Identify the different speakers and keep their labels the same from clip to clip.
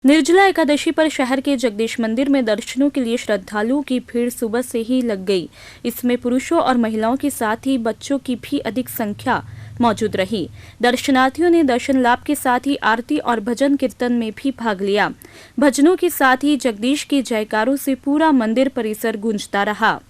Speaker 1: निर्जला एकादशी पर शहर के जगदीश मंदिर में दर्शनों के लिए श्रद्धालुओं की भीड़ सुबह से ही लग गई। इसमें पुरुषों और महिलाओं के साथ ही बच्चों की भी अधिक संख्या मौजूद रही। दर्शनार्थियों ने दर्शन लाभ के साथ ही आरती और भजन कीर्तन में भी भाग लिया। भजनों के साथ ही जगदीश के जयकारों से पूरा मंदिर परिसर गूंजता रहा।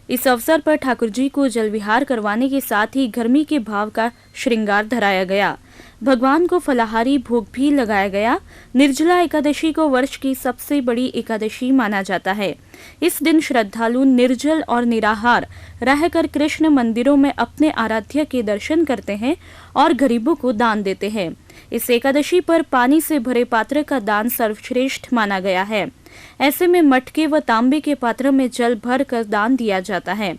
Speaker 1: इस अवसर पर ठाकुर जी को जल विहार करवाने के साथ ही गर्मी के भाव का श्रृंगार धराया गया। भगवान को फलाहारी भोग भी लगाया गया। निर्जला एकादशी को वर्ष की सबसे बड़ी एकादशी माना जाता है। इस दिन श्रद्धालु निर्जल और निराहार रहकर कृष्ण मंदिरों में अपने आराध्य के दर्शन करते हैं और गरीबों को दान देते हैं। इस एकादशी पर पानी से भरे पात्र का दान सर्वश्रेष्ठ माना गया है। ऐसे में मटके व तांबे के पात्र में जल भर कर दान दिया जाता है।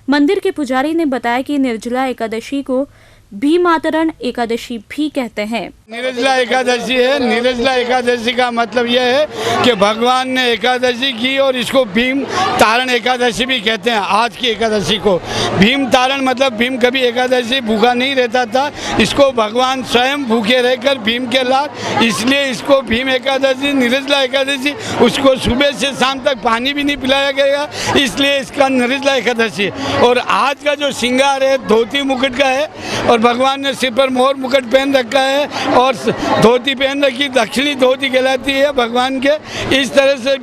Speaker 1: मंदिर के पुजारी ने बताया कि निर्जला एकादशी को भीमातरण एकादशी भी कहते हैं।
Speaker 2: निर्जला एकादशी है। निर्जला एकादशी का मतलब यह है कि भगवान ने एकादशी की और इसको भीम तारण एकादशी भी कहते हैं। आज की एकादशी को भीम तारण मतलब भीम कभी एकादशी भूखा नहीं रहता था, इसको भगवान स्वयं भूखे रहकर भीम के लाल, इसलिए इसको भीम एकादशी निर्जला एकादशी। उसको सुबह से शाम तक पानी भी नहीं पिलाया गया, इसलिए इसका निर्जला एकादशी। और आज का जो श्रृंगार है धोती मुकुट का है और भगवान ने सिर पर मोर मुकुट पहन रखा है और धोती पहन रखी, दक्षिणी धोती कहलाती है भगवान के। इस तरह से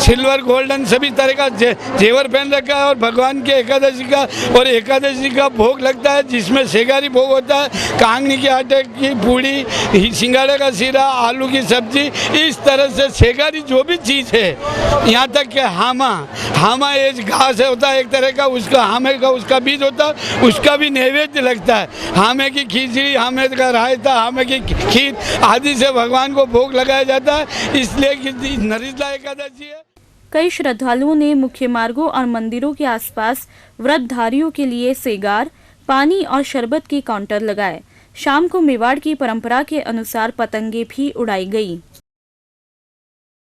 Speaker 2: सिल्वर गोल्डन सभी तरह का जेवर पहन रखा है और भगवान के एकादशी का भोग लगता है, जिसमें सेगारी भोग होता है, कांगनी के आटे की पूड़ी, सिंगाड़े का सीरा, आलू की सब्जी। इस तरह से सेगारी जो भी चीज़ है, यहाँ तक कि हामा एक घास होता है एक तरह का, उसका हामे का उसका बीज होता है, उसका भी नैवेद्य लगता है। हामे की खिचड़ी, हामे का रायता, हामे की खीर आदि से भगवान को भोग लगाया जाता है, इसलिए कि निर्जला एकादशी है।
Speaker 1: कई श्रद्धालुओं ने मुख्य मार्गों और मंदिरों के आसपास व्रतधारियों के लिए सेगार, पानी और शरबत के काउंटर लगाए। शाम को मेवाड़ की परंपरा के अनुसार पतंगे भी उड़ाई गई।